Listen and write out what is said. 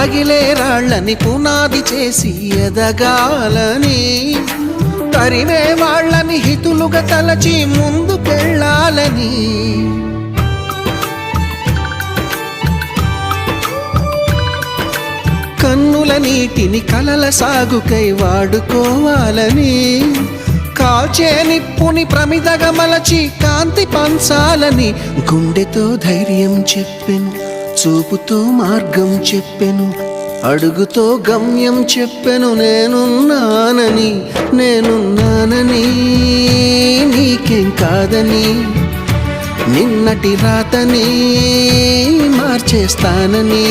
పగిలే రాళ్ళని పునాది చేసి ఎదగాలని, తరిమే వాళ్ళని హితులుగా తలచి ముందుకెళ్ళాలని, కన్నుల నీటిని కలల సాగుకై వాడుకోవాలని, కాల్చే నిప్పుని ప్రమిదగా మలచి కాంతి పంచాలని, గుండెతో ధైర్యం చెప్పెను, చూపుతో మార్గం చెప్పెను, అడుగుతో గమ్యం చెప్పెను. నేనున్నానని నీకేం కాదని, నిన్నటి రాతని మార్చేస్తానని.